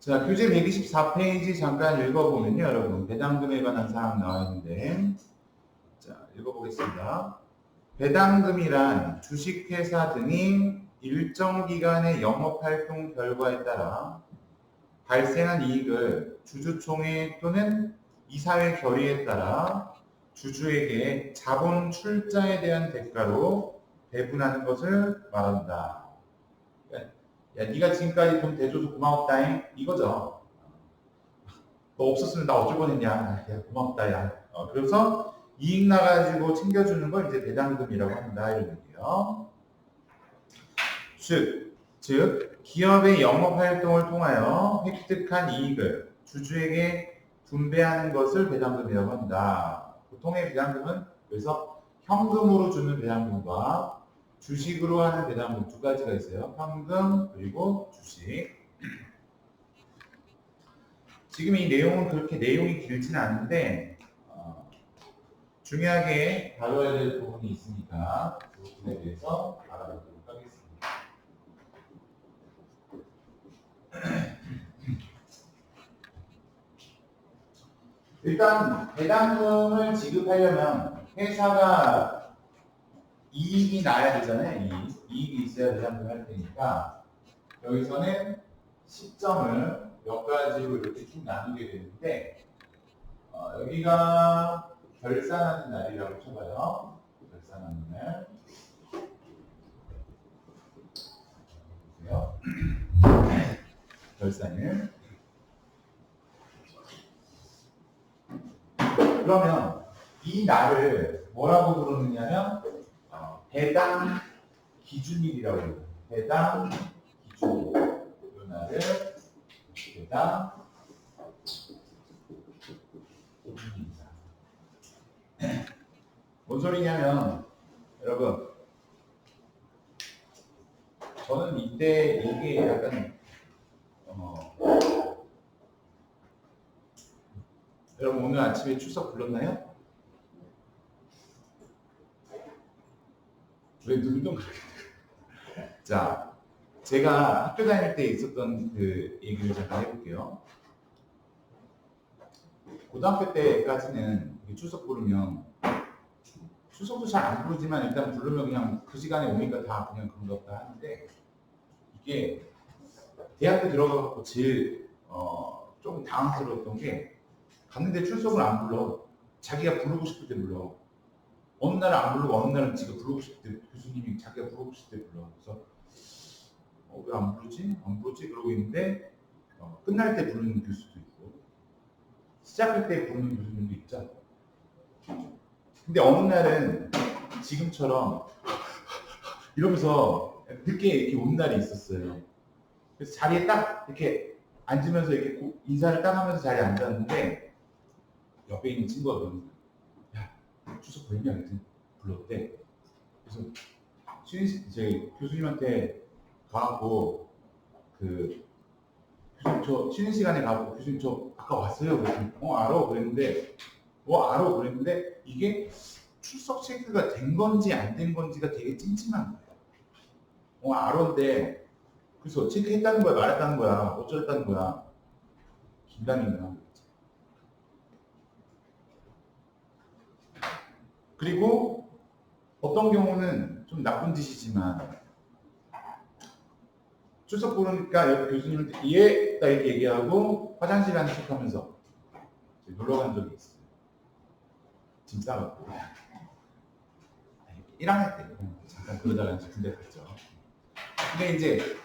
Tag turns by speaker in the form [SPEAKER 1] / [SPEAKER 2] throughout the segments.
[SPEAKER 1] 자, 교재 124페이지 잠깐 읽어보면요, 여러분. 배당금에 관한 사항 나와 있는데. 자, 읽어보겠습니다. 배당금이란 주식회사 등이 일정 기간의 영업활동 결과에 따라 발생한 이익을 주주총회 또는 이사회 결의에 따라 주주에게 자본 출자에 대한 대가로 배분하는 것을 말한다. 야, 네가 지금까지 돈 대줘서 고마웠다잉 이거죠. 너 없었으면 나 어쩔 뻔했냐. 야, 고맙다 야. 그래서 이익 나가지고 챙겨주는 걸 이제 배당금이라고 한다 이런 얘기예요. 즉 기업의 영업 활동을 통하여 획득한 이익을 주주에게 분배하는 것을 배당금이라고 한다. 보통의 배당금은 그래서 현금으로 주는 배당금과 주식으로 하는 배당금 두 가지가 있어요. 현금 그리고 주식. 지금 이 내용은 그렇게 내용이 길지는 않은데 중요하게 다뤄야 될 부분이 있으니까 그 부분에 대해서 알아보도록 하겠습니다. 일단 배당금을 지급하려면 회사가 이익이 나야 되잖아요. 이익이 있어야 배당금 할 테니까 여기서는 시점을 몇 가지로 이렇게 쭉 나누게 되는데 여기가 결산하는 날이라고 쳐봐요. 결산하는 날. 보세요. 결산일. 그러면 이 날을 뭐라고 부르느냐면 배당 기준일이라고 해요. 배당 기준일. 이 날을 배당 기준일이다. 뭔 소리냐면 여러분 저는 이때 이게 약간 여러분 오늘 아침에 출석 불렀나요? 왜 눈동 그렇게 자, 제가 학교 다닐 때 있었던 그 얘기를 잠깐 해볼게요. 고등학교 때까지는 출석 부르면 출석도 잘 안 부르지만 일단 부르면 그냥 그 시간에 오니까 다 그냥 그런가 보다 하는데 이게 대학교 들어가고 제일 조금 당황스러웠던 게 갔는데 출석을 안 불러. 자기가 부르고 싶을 때 불러. 어느 날은 안 부르고 어느 날은 지가 부르고 싶을 때 교수님이 자기가 부르고 싶을 때 불러. 그래서 왜 안 부르지? 안 부르지? 그러고 있는데 끝날 때 부르는 교수도 있고 시작할 때 부르는 교수님도 있죠. 근데 어느 날은 지금처럼 이러면서 늦게 이렇게 온 날이 있었어요. 그래서 자리에 딱 이렇게 앉으면서 이렇게 인사를 딱 하면서 자리에 앉았는데 옆에 있는 친구가 그러는 거야. 야, 추석 보이냐? 그랬더니 불렀대. 그래서 저희 교수님한테 가고 그 교수님 저 쉬는 시간에 가고 교수님 저 아까 왔어요. 그랬더니 알아 그랬는데 알아 그랬는데 이게 출석 체크가 된 건지 안 된 건지가 되게 찜찜한 거예요. 알아인데 그래서 체크했다는 거야 말했다는 거야 어쩌랬다는 거야 긴장이나 그리고 어떤 경우는 좀 나쁜 짓이지만 출석 부르니까 옆 교수님한테 예, 딱 이렇게 얘기하고 화장실 가는 척 하면서 놀러 간 적이 있어요. 짐 싸갖고 1학년 때 잠깐 그러다가 이제 군대 갔죠. 근데 이제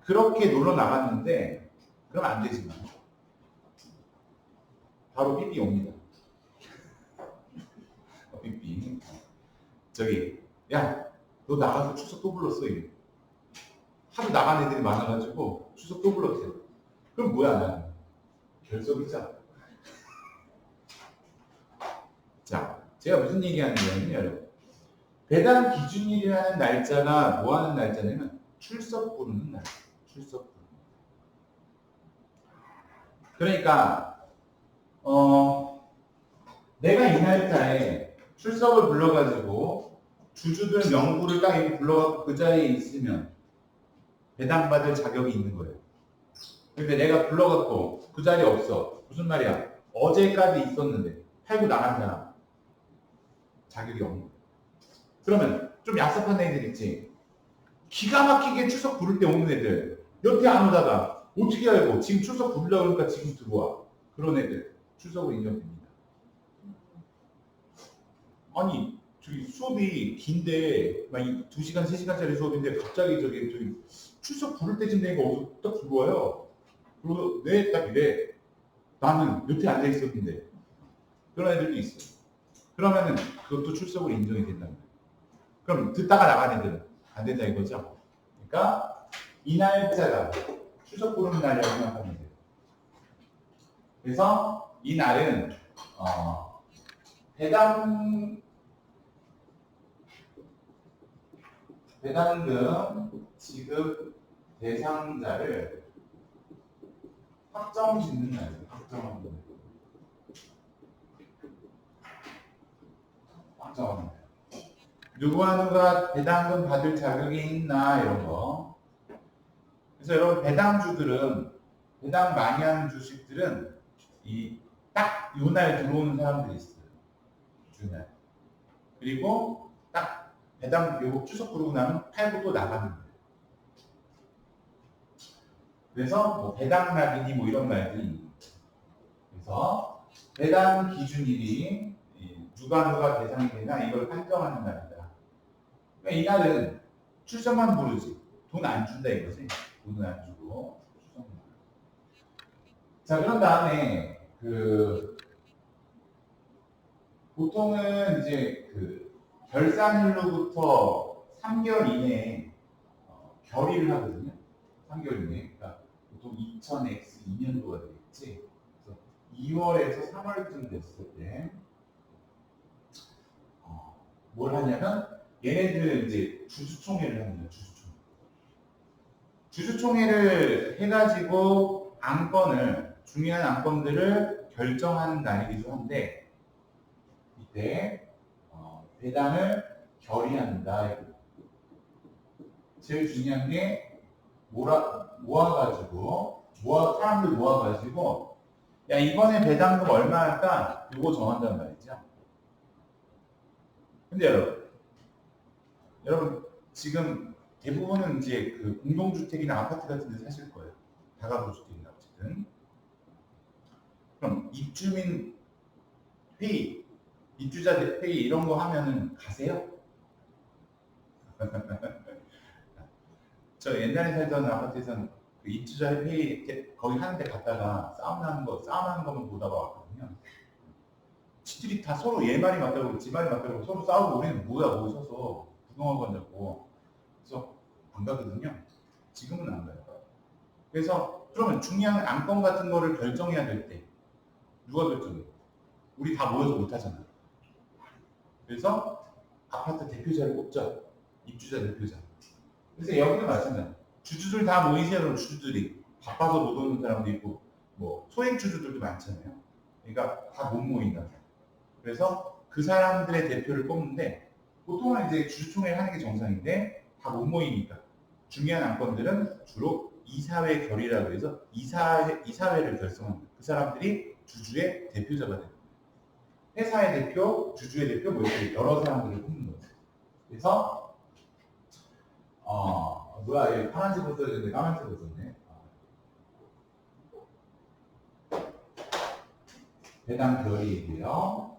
[SPEAKER 1] 그렇게 놀러 나갔는데 그럼 안 되지만 바로 삐삐 옵니다. 삐삐 저기 야 너 나가서 출석 또 불렀어 이래. 하도 나간 애들이 많아가지고 출석 또 불렀어요. 그럼 뭐야 나는 결석이자. 자 제가 무슨 얘기하는 거냐면 여러분 배당 기준일이라는 날짜가 뭐 하는 날짜냐면 출석 부르는 날. 출석 부르는 날. 그러니까 내가 이 날짜에 출석을 불러가지고 주주들 명부를 딱 불러갖고 그 자리에 있으면 배당받을 자격이 있는 거예요. 근데 내가 불러갖고 그 자리에 없어. 무슨 말이야? 어제까지 있었는데 팔고 나간 사람 자격이 없는 거야. 그러면 좀 얍삽한 애들 있지. 기가 막히게 추석 부를 때 오는 애들 여태 안 오다가 어떻게 알고 지금 추석 부르려고 그러니까 지금 들어와. 그런 애들 추석으로 인정됩니다. 아니 저기 수업이 긴데 막 2시간 3시간짜리 수업인데 갑자기 저기 추석 부를 때쯤 되니까 어디서 딱 들어와요. 그리고 네 딱 이래. 나는 여태 앉아 있었는데 그런 애들도 있어. 그러면은 그것도 출석으로 인정이 된다는 거예요. 그럼 듣다가 나간 애들은 안 된다 이거죠. 그러니까 이 날짜가 추석 부르는 날이라고 생각하면 돼요. 그래서 이 날은 배당금 지급 대상자를 확정짓는 날이에요. 확정하는 날. 확정하는 날. 누구와 배당금 받을 자격이 있나 이런 거. 그래서 여러분 배당주들은 배당 많이 하는 주식들은 이 딱 요 날 들어오는 사람들이 있어요. 주날. 그리고 딱 배당 요거 추석 부르고 나면 팔고 또 나가는 거예요. 그래서 뭐 배당 날이니 뭐 이런 말들이 있는 거예요. 그래서 배당 기준일이 누가 대상이 되나 이걸 판정하는 날이다. 그러니까 이 날은 출석만 부르지 돈 안 준다 이거지. 돈은 안 주고 출석만. 자 그런 다음에 보통은 이제 결산일로부터 3개월 이내에 결의를 하거든요. 3개월 이내에. 그러니까 보통 2000X 2년도가 되겠지. 그래서 2월에서 3월쯤 됐을 때 뭘 하냐면 얘네들은 이제 주주총회를 합니다. 주주총회를 해가지고 중요한 안건들을 결정하는 날이기도 한데 이때 배당을 결의한다. 제일 중요한 게 사람들 모아가지고 야 이번에 배당금 얼마 할까? 이거 정한단 말이죠. 근데 여러분 지금 대부분은 이제 공동주택이나 아파트 같은 데 사실 거예요. 다가구 주택이나 어쨌든. 그럼 입주민 회의, 입주자 회의 이런 거 하면은 가세요? 저 옛날에 살던 아파트에서는 입주자 회의 거기 하는데 갔다가 싸움하는 거만 보다가 왔거든요. 지들이 다 서로 얘 말이 맞다고 지 말이 맞다고 서로 싸우고 우리는 뭐야 거기 서서 구경하고 간다고. 그래서 안 가거든요. 지금은 안 가요. 그래서 그러면 중요한 안건 같은 거를 결정해야 될 때 누가 결정해? 우리 다 모여서 못 하잖아. 그래서 아파트 대표자를 뽑죠. 입주자 대표자. 그래서 여기도 마찬가지야. 주주들 다 모이세요. 그럼 주주들이 바빠서 못 오는 사람도 있고 뭐 소액 주주들도 많잖아요. 그러니까 다 못 모인다. 그래서 그 사람들의 대표를 뽑는데 보통은 이제 주주총회를 하는 게 정상인데 다 못 모이니까 중요한 안건들은 주로 이사회 결의라고 해서 이사회를 결성합니다. 그 사람들이 주주의 대표자가 됩니다. 회사의 대표, 주주의 대표 뭐 이렇게 여러 사람들을 뽑는 거죠. 그래서 뭐야 이 파란색으로 써야 되는데 까만색으로 썼네. 배당 결의이고요.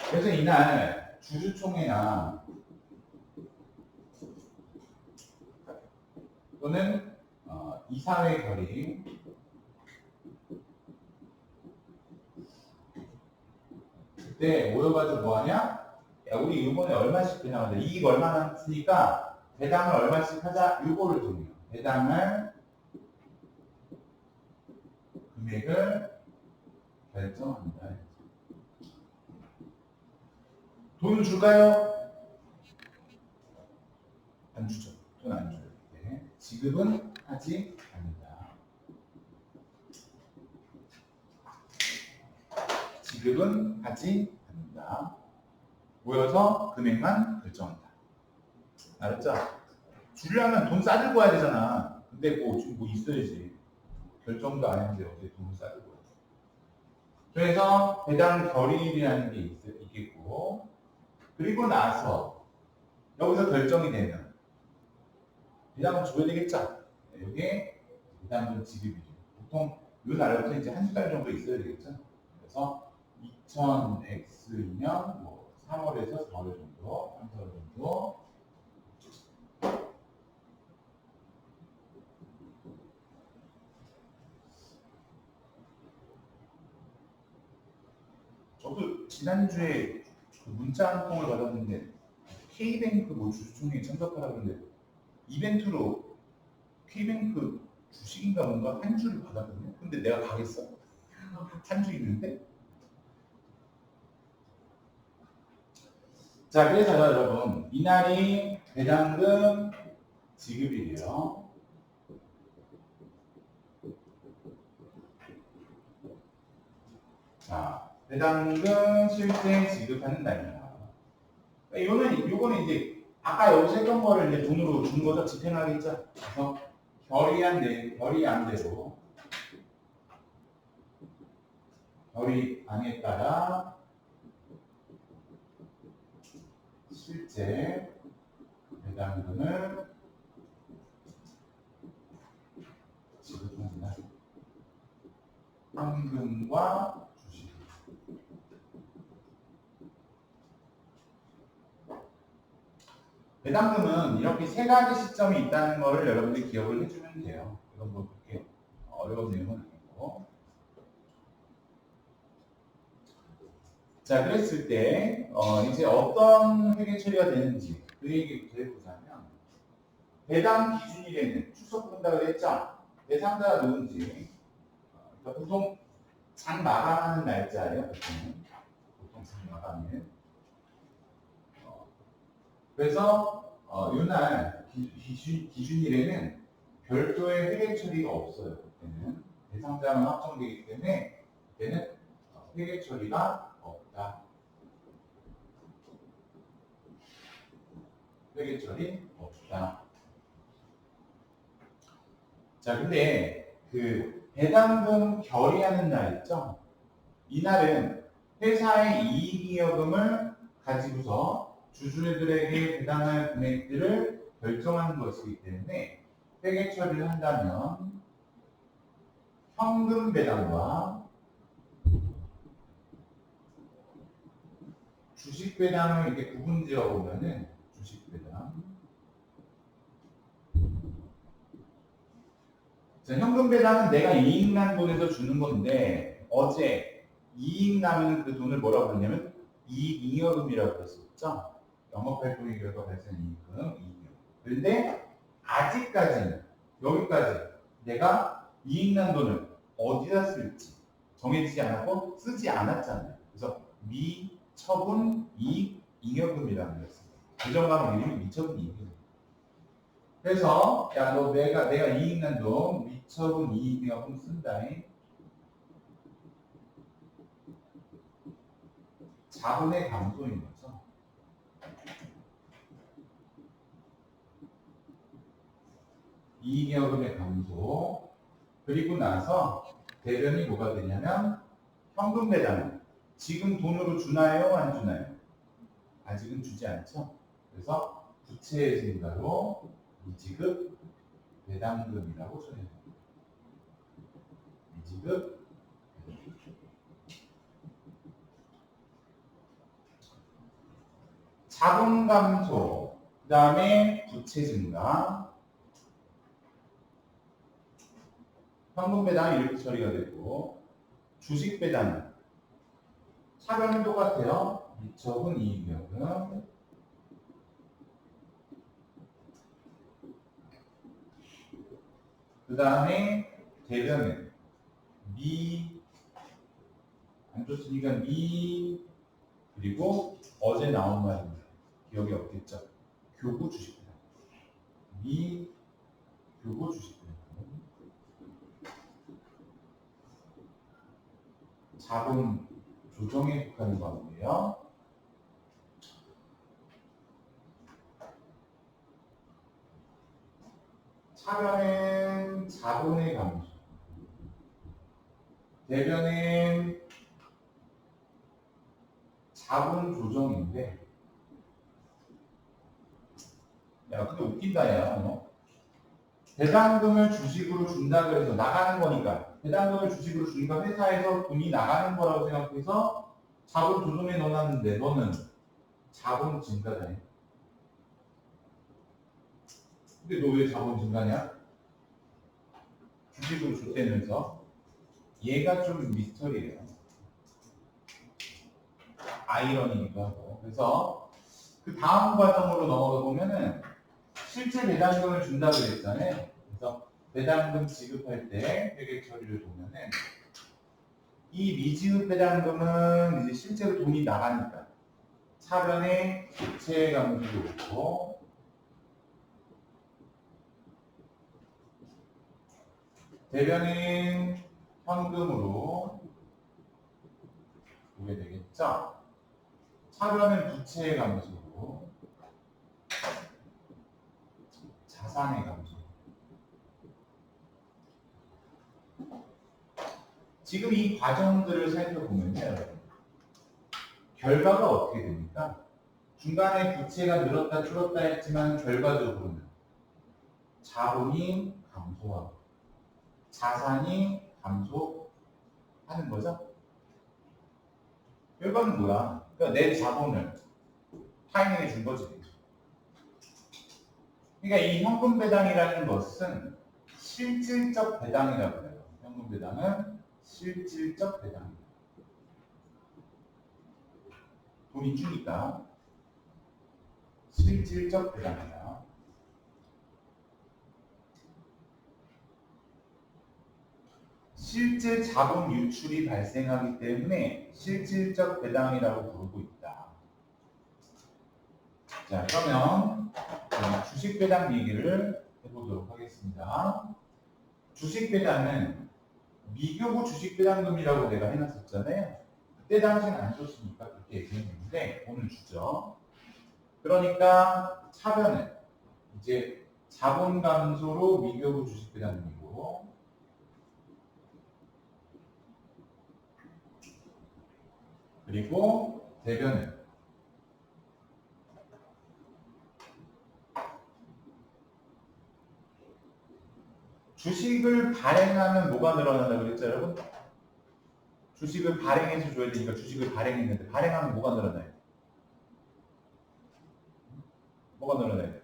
[SPEAKER 1] 그래서 이날 주주총회나 또는 이사회 결의 그때 모여가지고 뭐하냐? 야 우리 이번에 얼마씩 배당하자. 이익 얼마 남았으니까 배당을 얼마씩 하자. 요거를 정해요. 배당을 금액을 결정합니다. 돈 줄까요? 안 주죠. 돈 안 줘요. 네. 지급은 하지 않는다. 지급은 하지 않는다. 모여서 금액만 결정한다. 알았죠? 주려면 돈 싸들고 와야 되잖아. 근데 뭐 지금 뭐 있어야지. 결정도 안 했는데 어떻게 돈을 싸들고 와. 그래서 배당 결의일이라는 게 있겠고, 그리고 나서 여기서 결정이 되면 배당을 줘야 되겠죠? 이게 배당금 지급이죠. 보통 이 날부터 이제 한두 달 정도 있어야 되겠죠? 그래서 2000X이면 뭐 3월에서 4월 정도, 3, 4월 정도. 저도 지난주에 그 문자 한 통을 받았는데 K뱅크 뭐 주주총회에 참석하라고 했는데 이벤트로 K뱅크 주식인가 뭔가 한 주를 받았거든요. 근데 내가 가겠어? 한 주 있는데? 자, 그래서 여러분 이날이 배당금 지급일이에요. 자, 배당금 실제 지급하는 날입니다. 요거는 이제 아까 여기서 했던 거를 이제 돈으로 준 거죠. 집행하겠죠. 그래서 결의안에 따라 실제 배당금을 지급합니다. 현금과 주식. 배당금은 이렇게 세 가지 시점이 있다는 것을 여러분들이 기억을 해주면 돼요. 이건 뭐 그렇게 어려운 내용은 아니고. 자, 그랬을 때 이제 어떤 회계 처리가 되는지 그 얘기부터 해보자면, 배당 기준일에는 출석 본다고 했죠. 대상자가 누군지. 그러니까 보통 장 마감하는 날짜예요. 보통 장 마감일. 그래서 이날 기준일에는 별도의 회계 처리가 없어요. 그때는 대상자만 확정되기 때문에 그때는 회계 처리가 없다. 회계 처리 없다. 자, 근데 그 배당금 결의하는 날 있죠? 이날은 회사의 이익이여금을 가지고서 주주들에게 배당할 금액들을 결정하는 것이기 때문에 회계 처리를 한다면 현금 배당과 주식 배당을 이렇게 구분지어 보면은 주식 배당. 자, 현금 배당은 내가 이익 난 돈에서 주는 건데, 어제 이익 나면 그 돈을 뭐라고 그러냐면 이익 잉여금이라고 했었죠. 영업활동의 결과 발생한 이익금, 이익금. 그런데 아직까지는 여기까지 내가 이익 난 돈을 어디다 쓸지 정해지지 않았고 쓰지 않았잖아요. 그래서 미처분 이익 잉여금이라는 거였습니다. 부정가격 이름이 미처분 이익금. 그래서 야, 너 내가 이익 난 돈 미처분 이익 잉여금 쓴다잉. 자본의 감소인 거죠. 이익여금의 감소. 그리고 나서 대변이 뭐가 되냐면 현금 배당. 지금 돈으로 주나요? 안 주나요? 아직은 주지 않죠. 그래서 부채의 증가로 미지급 배당금이라고 써냅니다. 미지급 자본 감소, 그 다음에 부채 증가, 현금 배당이 이렇게 처리가 되고, 주식 배당 차별은 똑같아요. 미처분 이익여금, 그 다음에 대변은 안 좋으니까 그리고 어제 나온 말입니다. 기억이 없겠죠? 교부 주식 배당. 교부 주식 배당. 자본 조정에 속하는 과목이에요. 차변은 자본의 감소, 대변은 자본 조정인데, 야, 근데 웃긴다, 야, 너. 배당금을 주식으로 준다 그래서 나가는 거니까, 배당금을 주식으로 주니까 회사에서 돈이 나가는 거라고 생각해서 자본 조정에 넣어놨는데, 너는 자본 증가자냐? 근데 너 왜 자본 증가냐? 주식으로 줬다면서? 얘가 좀 미스터리예요. 아이러니기도 하고. 그래서 그 다음 과정으로 넘어가 보면은 실제 배당금을 준다고 그랬잖아요. 그래서 배당금 지급할 때 회계 처리를 보면은 이 미지급 배당금은 이제 실제로 돈이 나가니까 차변에 부채 감소도 있고 대변은 현금으로 보게 되겠죠. 차변은 부채 감소로 자산의 감소. 지금 이 과정들을 살펴보면요, 여러분. 결과가 어떻게 됩니까? 중간에 부채가 늘었다 줄었다 했지만 결과적으로는 자본이 감소하고 자산이 감소하는 거죠. 결과는 뭐야? 그러니까 내 자본을 타인에게 준 거지. 그러니까 이 현금 배당이라는 것은 실질적 배당이라고 해요. 현금 배당은 실질적 배당입니다. 돈이 주니까 실질적 배당이다. 실제 자본 유출이 발생하기 때문에 실질적 배당이라고 부르고 있다. 자, 그러면 주식 배당 얘기를 해보도록 하겠습니다. 주식 배당은 미교부 주식 배당금이라고 내가 해놨었잖아요. 그때 당시는 안 줬으니까 그렇게 얘기했는데 오늘 주죠. 그러니까 차변은 이제 자본 감소로 미교부 주식 배당금이고 그리고 대변은 주식을 발행하면 뭐가 늘어난다고 그랬죠, 여러분? 주식을 발행해서 줘야 되니까 주식을 발행했는데 발행하면 뭐가 늘어나요? 뭐가 늘어나요?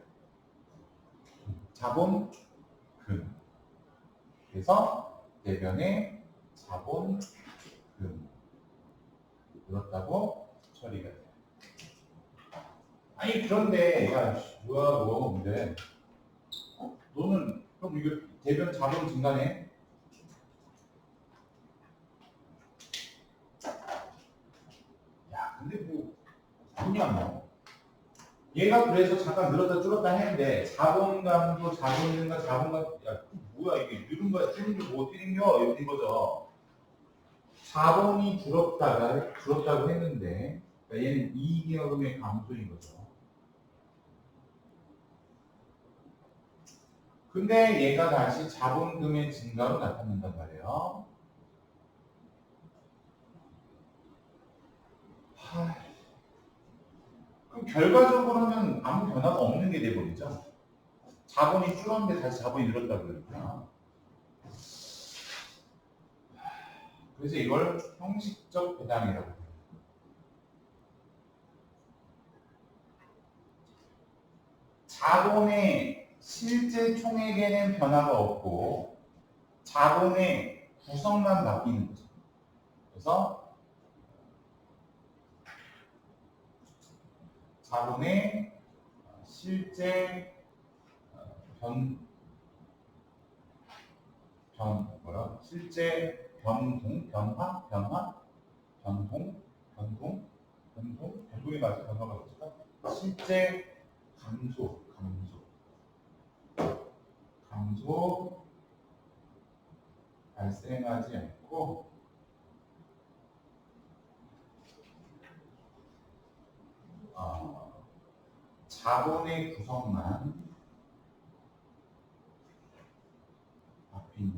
[SPEAKER 1] 자본금. 그래서 대변에 자본금 늘었다고 처리가 돼요. 아니 그런데 야 뭐야 너 근데 너는 그럼 이거 대변 자본 증가네? 야 근데 뭐 그냥 뭐 얘가 그래서 잠깐 늘었다 줄었다 했는데 자본 감소 자본 증가 자본 감소 야 뭐야 이게 늘은 거야 줄은 게뭐 어떻게 생겨 이런 거죠. 자본이 줄었다고 했는데 그러니까 얘는 이익여금의 감소인 거죠. 근데 얘가 다시 자본금의 증가로 나타난단 말이에요. 그럼 결과적으로는 아무 변화가 없는 게 돼버리죠. 자본이 줄었는데 다시 자본이 늘었다 그러니까. 그래서 이걸 형식적 배당이라고 해요. 자본의 실제 총액에는 변화가 없고 자본의 구성만 바뀌는 거죠. 그래서 자본의 실제 실제 변동이 맞아? 변화가 맞을까? 실제 감소 발생하지 않고 자본의 구성만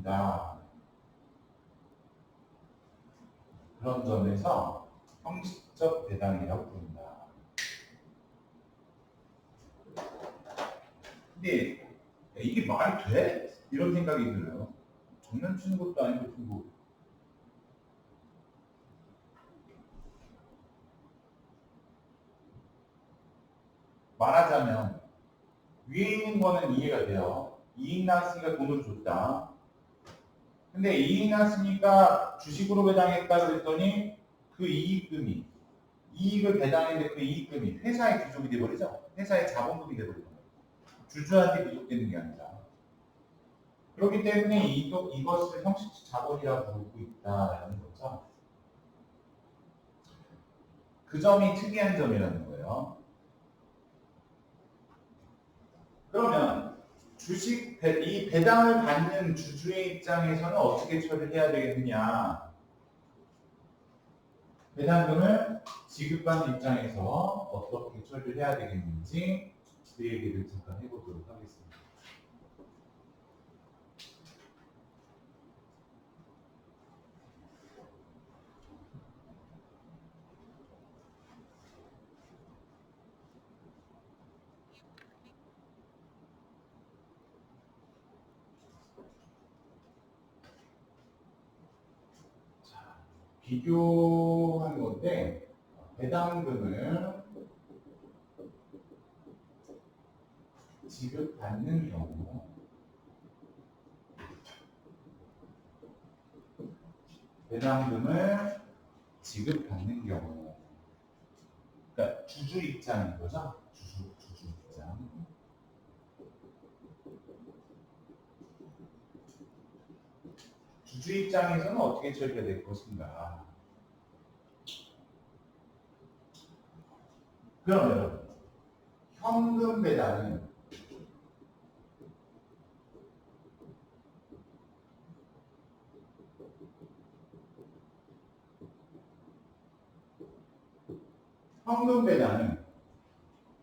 [SPEAKER 1] 된다. 그런 점에서 형식적 배당이라고 부른다. 근데 이게 말이 돼? 이런 생각이 들어요. 장난치는 것도 아니고 뭐 말하자면 위에 있는 거는 이해가 돼요. 이익 났으니까 돈을 줬다. 근데 이익 났으니까 주식으로 배당했다 그랬더니 그 이익금이 이익을 배당했는데 그 이익금이 회사의 귀족이 돼버리죠. 회사의 자본금이 돼버리죠. 주주한테 귀족되는 게 아니라. 그렇기 때문에 이것을 형식적 자본이라고 부르고 있다라는 거죠. 그 점이 특이한 점이라는 거예요. 그러면 이 배당을 받는 주주의 입장에서는 어떻게 처리해야 되겠느냐? 배당금을 지급받는 입장에서 어떻게 처리를 해야 되겠는지 그 얘기를 잠깐 해보도록 하겠습니다. 비교하는 건데 배당금을 지급받는 경우 배당금을 지급받는 경우 그러니까 주주 입장인 거죠. 주주 입장. 주주 입장에서는 어떻게 처리가 될 것인가? 그럼 여러분, 현금 배당은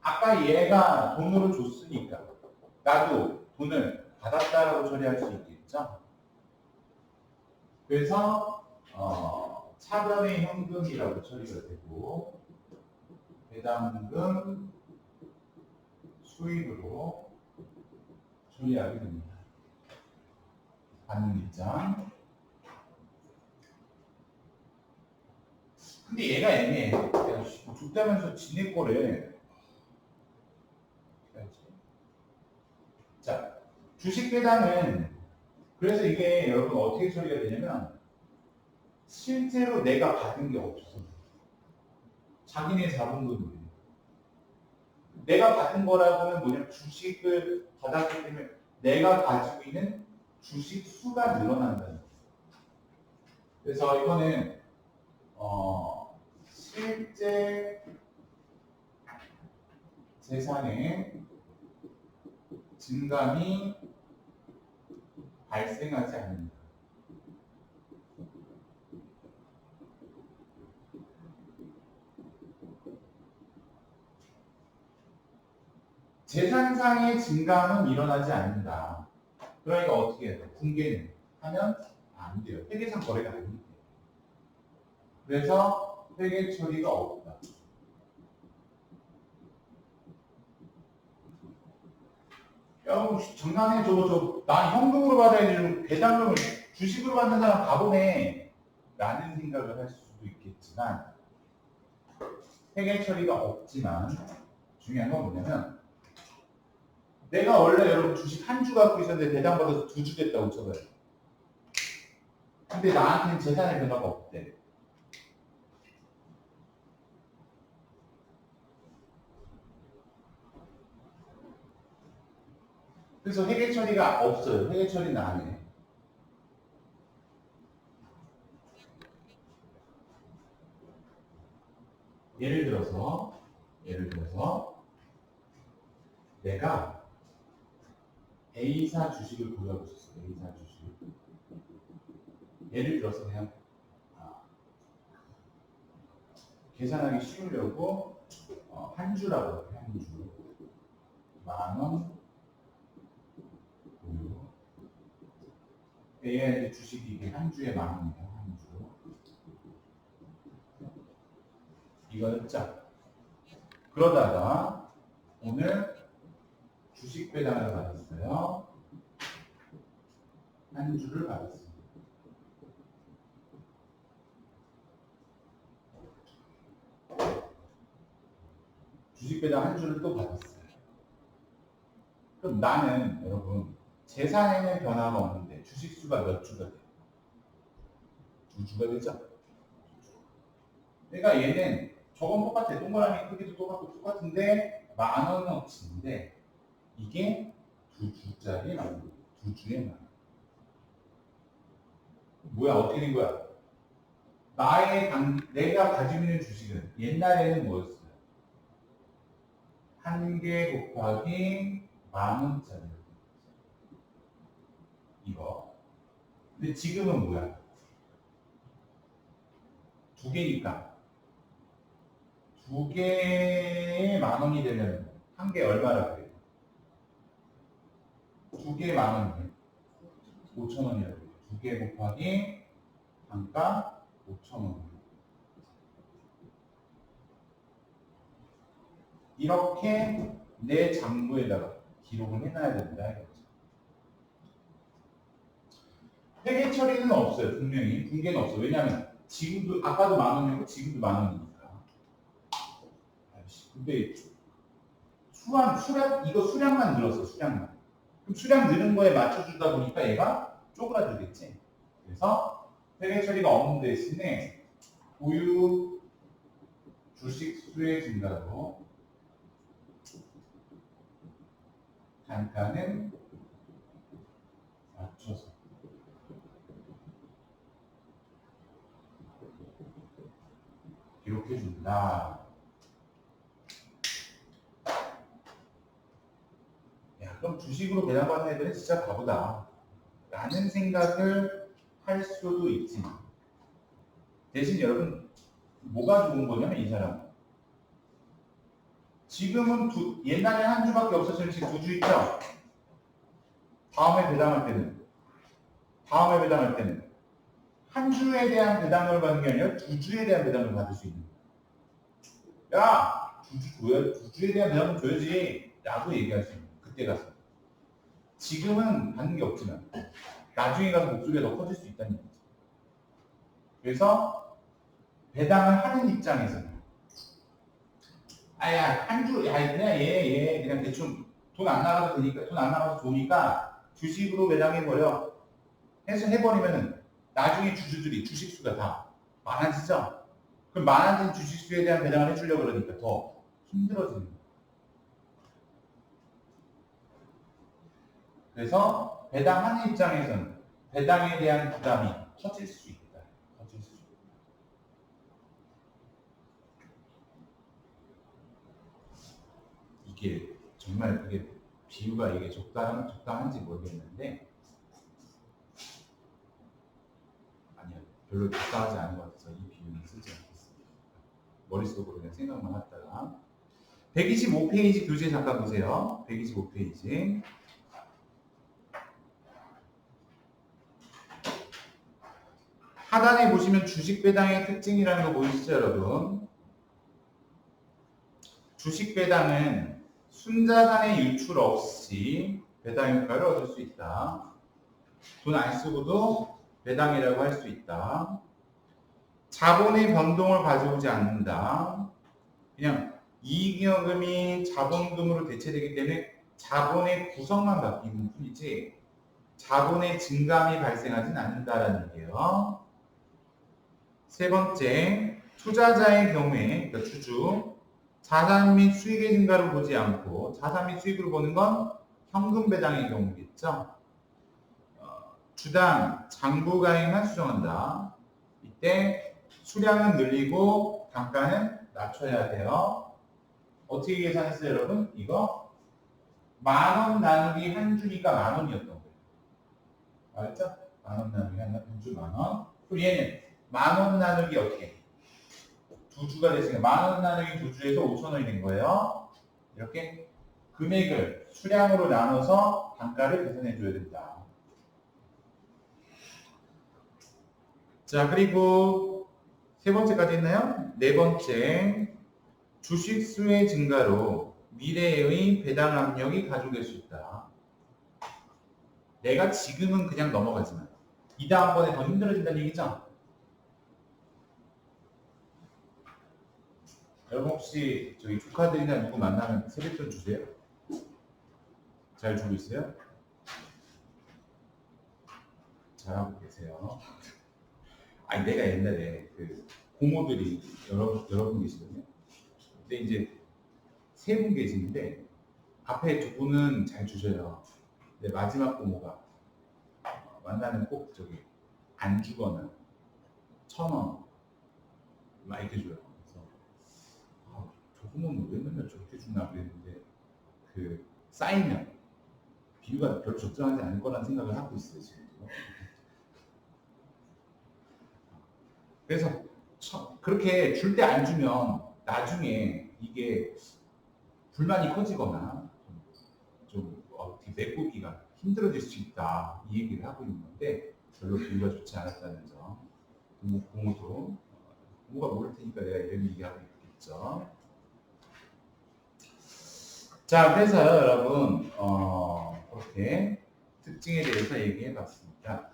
[SPEAKER 1] 아까 얘가 돈으로 줬으니까 나도 돈을 받았다라고 처리할 수 있겠죠. 그래서 차변의 현금이라고 처리가 되고 배당금 수입으로 처리하게 됩니다. 받는 입장. 근데 얘가 애매해. 줬다면서 지네 거래. 자, 주식 배당은 그래서 이게 여러분 어떻게 처리가 되냐면 실제로 내가 받은 게 없어. 자기네 자본금이. 내가 받은 거라고는 뭐냐면 주식을 받았기 때문에 내가 가지고 있는 주식 수가 늘어난다는 거예요. 그래서 이거는 실제 재산의 증감이 발생하지 않는다. 재산상의 증감은 일어나지 않는다. 그러니까 어떻게 해야 돼? 붕괴는 하면 안 돼요. 회계상 거래가 아니기 때문에. 그래서 회계 처리가 없다. 야, 장난해. 난 현금으로 받아야지. 배당금을 주식으로 받는 사람 바보네. 라는 생각을 할 수도 있겠지만, 회계 처리가 없지만, 중요한 건 뭐냐면, 내가 원래 여러분 주식 한 주 갖고 있었는데 배당받아서 2주 됐다고 쳐봐요. 근데 나한테는 재산의 변화가 없대. 그래서 회계 처리가 없어요. 회계 처리는 안 해. 예를 들어서 내가 A사 주식을 보유하고 있었어. A사 주식. 예를 들어서 그냥 계산하기 쉬우려고 한 주라고 할게요. 한 주. 10,000원 보유. AIG 주식이 이게 한 주에 만 원이에요. 한 주. 이거였죠. 그러다가 오늘 주식 배당을 받았어요. 한 주를 받았습니다. 주식 배당 한 주를 또 받았어요. 그럼 나는 여러분 재산에는 변화가 없는데 주식 수가 몇 주가 돼요? 두 주가 되죠? 그러니까 얘는 저건 똑같아. 동그라미 크기도 똑같은데 만 원어치인데 이게 두 주짜리 만 원. 두 주에 만 원. 뭐야? 어떻게 된 거야? 내가 가지고 있는 주식은 옛날에는 뭐였어요? 한 개 곱하기 만 원짜리. 이거. 근데 지금은 뭐야? 두 개니까. 두 개에 만 원이 되면 한 개 얼마라고 해요? 두 개 만 원이에요. 5천 원이라고 해요. 두 개 곱하기 단가 5천 원. 이렇게 내 장부에다가 기록을 해놔야 된다 이거죠. 회계 처리는 없어요. 분명히 분개는 없어. 왜냐하면 지금도 아까도 만 원이고 지금도 만 원이니까. 근데 이거 수량만 늘었어. 수량만. 그럼 수량 느는 거에 맞춰주다 보니까 얘가 쪼그라들겠지. 그래서 회계 처리가 없는 대신에 보유 주식 수의 증가로 단가는 맞춰서 기록해 준다. 야, 그럼 주식으로 배당받는 애들은 진짜 바보다 라는 생각을 할 수도 있지만 대신 여러분 뭐가 좋은 거냐면 이 사람 지금은 옛날에 한 주밖에 없었으면 지금 두 주 있죠? 다음에 배당할 때는 한 주에 대한 배당을 받는 게 아니라 두 주에 대한 배당을 받을 수 있는 거야. 야! 두 주에 대한 배당을 줘야지 라고 얘기할 수 있는 거야. 그때 가서. 지금은 받는 게 없지만 나중에 가서 목소리가 더 커질 수 있다는 얘기죠. 그래서 배당을 하는 입장에서는 아야 한 주, 야 그냥 얘 그냥 대충 돈 안 나가서 좋으니까 주식으로 배당해버려 해서 해버리면은 나중에 주주들이 주식수가 다 많아지죠. 그럼 많아진 주식수에 대한 배당을 해주려고 그러니까 더 힘들어지는 거예요. 그래서 배당하는 입장에서는 배당에 대한 부담이 커질 수 있다. 이게 정말 그게 비유가 이게 적당한지 모르겠는데 아니요 별로 적당하지 않은 것 같아서 이 비유는 쓰지 않겠습니다. 머릿속으로 그냥 생각만 하다가 125페이지 교재 잠깐 보세요. 125페이지 하단에 보시면 주식 배당의 특징이라는 거 보이시죠 여러분? 주식 배당은 순자산의 유출 없이 배당 효과를 얻을 수 있다. 돈 안 쓰고도 배당이라고 할 수 있다. 자본의 변동을 가져오지 않는다. 그냥 이익여금이 자본금으로 대체되기 때문에 자본의 구성만 바뀌는 뿐이지 자본의 증감이 발생하진 않는다라는 얘기예요. 세 번째, 투자자의 경우에 그러니까 주주 자산 및 수익의 증가를 보지 않고 자산 및 수익을 보는 건 현금 배당의 경우겠죠. 주당 장부 가액만 수정한다. 이때 수량은 늘리고 단가는 낮춰야 돼요. 어떻게 계산했어요 여러분? 이거 만원 나누기 한 주니까 만원이었던 거예요. 알았죠? 만원 나누기 한 주 만원. 그럼 얘는 만원 나누기 어떻게? 두 주가 됐으니까 만원 나누기 두 주에서 5,000원이 된 거예요. 이렇게 금액을 수량으로 나눠서 단가를 계산해 줘야 된다. 자, 그리고 세 번째까지 했나요? 네 번째, 주식 수의 증가로 미래의 배당 압력이 가중될 수 있다. 내가 지금은 그냥 넘어가지만 이 다음번에 더 힘들어진다는 얘기죠? 여러분 혹시 저희 조카들이나 누구 만나면 세뱃돈 주세요? 잘 주고 있어요? 잘하고 계세요. 아니 내가 옛날에 그 고모들이 여러 분 계시거든요. 근데 이제 세 분 계시는데 앞에 두 분은 잘 주셔요. 근데 마지막 고모가 만나면 꼭 저기 안 주거나 1,000원 막 이렇게 줘요. 그래서 저 고모는 왜 맨날 저렇게 주나 그랬는데 그 쌓이면 비유가 별로 적절하지 않을 거라는 생각을 하고 있어요 지금. 그래서 그렇게 줄 때 안 주면 나중에 이게 불만이 커지거나 좀 어떻게 메꾸기가 힘들어질 수 있다 이 얘기를 하고 있는 건데 별로 비유가 좋지 않았다는 점. 부모가 모를 테니까 내가 이런 얘기하고 있겠죠. 자, 그래서 여러분 그렇게 특징에 대해서 얘기해 봤습니다.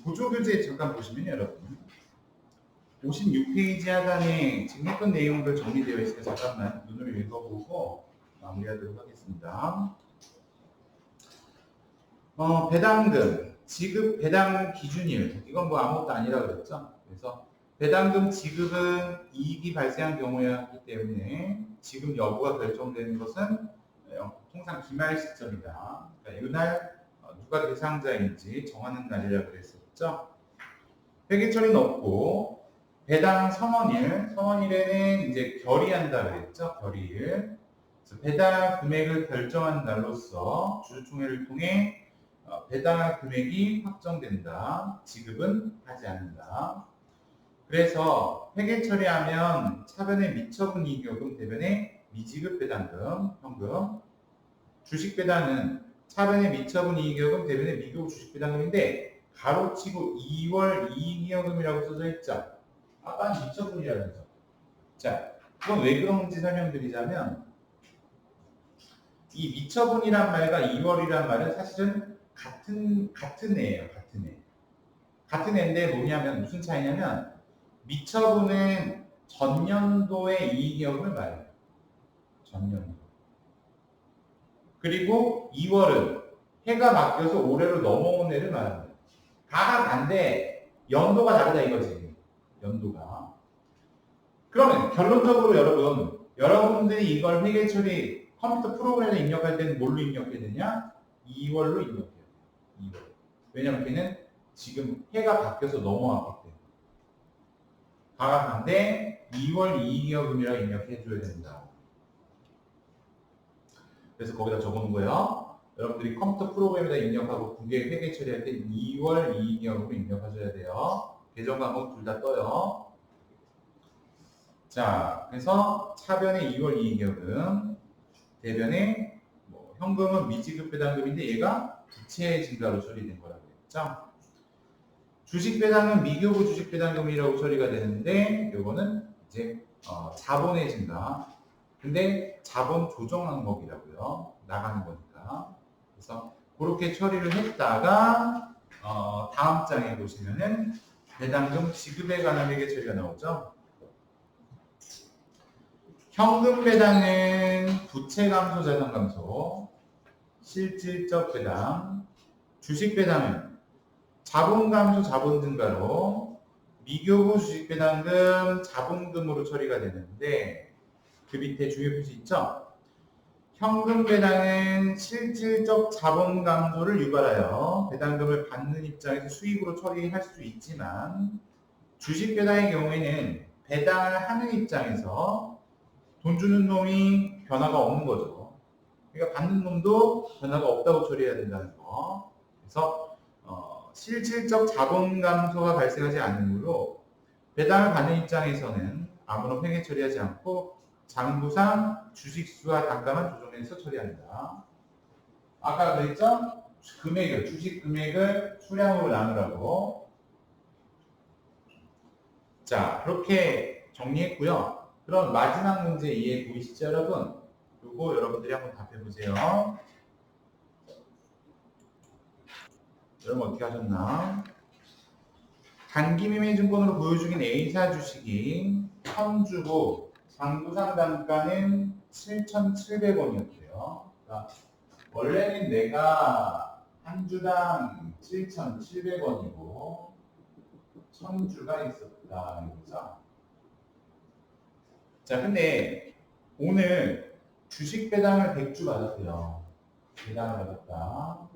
[SPEAKER 1] 보조교재 잠깐 보시면 여러분 56페이지 하단에 지금 했던 내용들 정리되어 있으니까 잠깐만 눈을 읽어보고 마무리하도록 하겠습니다. 배당금, 지급 배당 기준일 이건 뭐 아무것도 아니라 그랬죠. 그래서 배당금 지급은 이익이 발생한 경우였기 때문에 지급 여부가 결정되는 것은 통상 기말 시점이다. 그러니까 이날 누가 대상자인지 정하는 날이라고 그랬었죠. 회계 처리는 없고 배당 선언일에는 이제 결의한다 그랬죠. 결의일. 그래서 배당 금액을 결정한 날로서 주주총회를 통해 배당 금액이 확정된다. 지급은 하지 않는다. 그래서 회계 처리하면 차변의 미처분 이익요금, 대변의 미지급 배당금, 현금. 주식 배당은 차변의 미처분 이익요금, 대변의 미급 주식 배당금인데 가로치고 2월 이익이익금이라고 써져 있죠. 아까는 미처분이라면서. 자, 그건 왜 그런지 설명드리자면 이 미처분이란 말과 2월이란 말은 사실은 같은 애예요. 같은 애. 같은 애인데 뭐냐면 무슨 차이냐면 미처분은 전년도의 이익이익금을 말해요. 전년도. 그리고 2월은 해가 바뀌어서 올해로 넘어온 애를 말합니다. 다가 간데 연도가 다르다 이거지. 연도가. 그러면 결론적으로 여러분들이 이걸 회계 처리 컴퓨터 프로그램에 입력할 때는 뭘로 입력해야 되냐? 2월로 입력해야 돼요. 2월. 왜냐면 걔는 지금 해가 바뀌어서 넘어왔기 때문에. 가가 간데 2월 이익이익금이라고 입력해 줘야 된다. 그래서 거기다 적어놓은 거예요. 여러분들이 컴퓨터 프로그램에다 입력하고 국외 회계 처리할 때 2월 이익이익금을 입력하셔야 돼요. 계정 과목 둘 다 떠요. 자, 그래서 차변의 2월 이익이익금, 대변의 현금은 미지급 배당금인데 얘가 부채 증가로 처리된 거라고 했죠. 주식 배당은 미교부 주식 배당금이라고 처리가 되는데 요거는 이제 자본의 증가. 근데 자본 조정 항목이라고요. 나가는 거니까. 그래서 그렇게 처리를 했다가 다음 장에 보시면은 배당금 지급에 관한 회계 처리가 나오죠. 현금 배당은 부채 감소, 자산 감소, 실질적 배당. 주식 배당은 자본 감소, 자본 증가로 미교부 주식 배당금 자본금으로 처리가 되는데 그 밑에 주요 표시 있죠? 현금 배당은 실질적 자본 감소를 유발하여 배당금을 받는 입장에서 수익으로 처리할 수 있지만 주식 배당의 경우에는 배당을 하는 입장에서 돈 주는 놈이 변화가 없는 거죠. 그러니까 받는 놈도 변화가 없다고 처리해야 된다는 거. 그래서 실질적 자본 감소가 발생하지 않으므로 배당을 받는 입장에서는 아무런 횡행 처리하지 않고 장부상 주식수와 단가만 조정해서 처리한다. 아까 그랬죠? 주식 금액을 수량으로 나누라고. 자, 그렇게 정리했고요. 그럼 마지막 문제 이해 보이시죠, 여러분? 요거 여러분들이 한번 답해 보세요. 여러분 어떻게 하셨나? 단기매매증권으로 보유 중인 A사 주식이 현주고 장부상 단가는 7,700원이었대요. 그러니까 원래는 내가 한 주당 7,700원이고 1,000주가 있었다 이거죠. 자, 근데 오늘 주식 배당을 100주 받았어요. 배당을 받았다.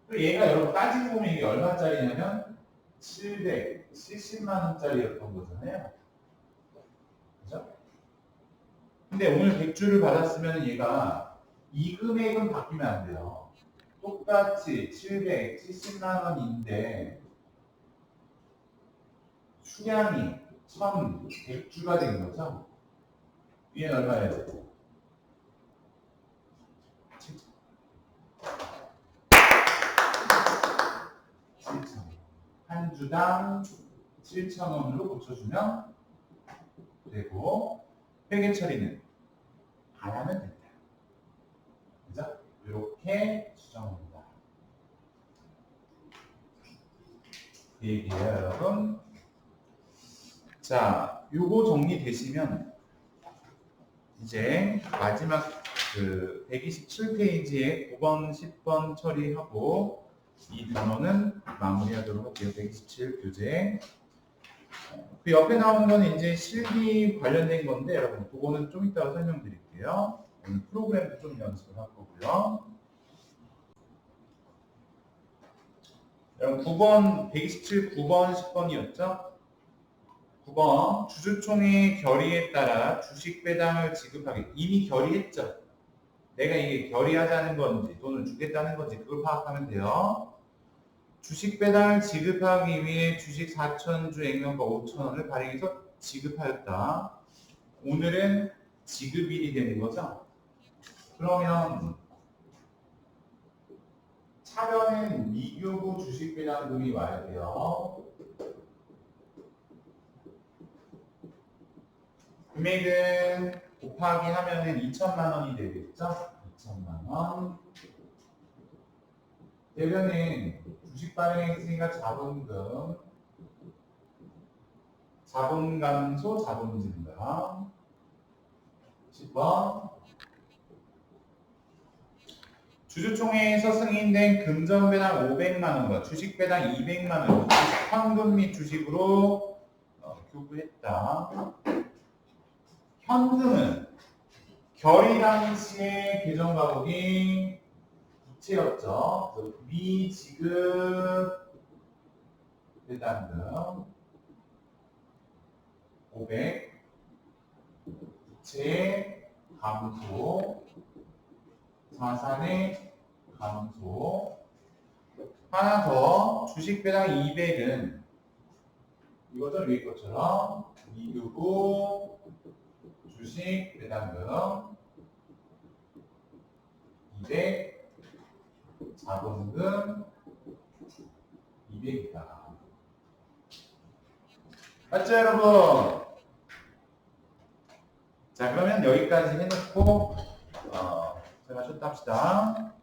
[SPEAKER 1] 그리고 얘가 여러분 따지고 보면 이게 얼마짜리냐면 770만 원짜리였던 거잖아요. 그죠? 근데 오늘 100주를 받았으면 얘가 이 금액은 바뀌면 안 돼요. 똑같이 770만 원인데 수량이 1100주가 된 거죠. 얘는 얼마예요? 7,000원. 한 주당 7,000원으로 고쳐주면 되고 회계 처리는 안 하면 된다. 그죠? 이렇게 수정합니다. 그 얘기예요, 여러분. 자, 요거 정리되시면 이제 마지막 그 127페이지에 9번, 10번 처리하고 이 단원은 마무리하도록 할게요. 127 교재. 그 옆에 나오는 건 이제 실기 관련된 건데 여러분 그거는 좀 이따가 설명드릴게요. 오늘 프로그램도 좀 연습을 할 거고요. 여러분 9번, 127, 9번, 10번이었죠? 9번 주주총회 결의에 따라 주식 배당을 지급하기. 이미 결의했죠? 내가 이게 결의하자는 건지 돈을 주겠다는 건지 그걸 파악하면 돼요. 주식 배당을 지급하기 위해 주식 4,000주 액면가 5,000원을 발행해서 지급하였다. 오늘은 지급일이 되는 거죠? 그러면 차변은 미교부 주식 배당금이 와야 돼요. 금액은 곱하기 하면은 2천만 원이 되겠죠? 2천만 원. 대변은 주식 발행했으니까 자본금, 자본 감소, 자본 증가. 10번. 주주총회에서 승인된 금전 배당 500만 원과 주식 배당 200만 원, 현금 및 주식으로 교부했다. 현금은 결의 당시의 계정 가격이 부채였죠. 미지급 배당금 500, 부채 감소, 자산의 감소. 하나 더 주식 배당 200은 이거죠. 위에 것처럼 미교부 주식 배당금 200 자본금 200이다. 맞죠, 여러분? 자, 그러면 여기까지 해놓고 제가 쉬었다 합시다.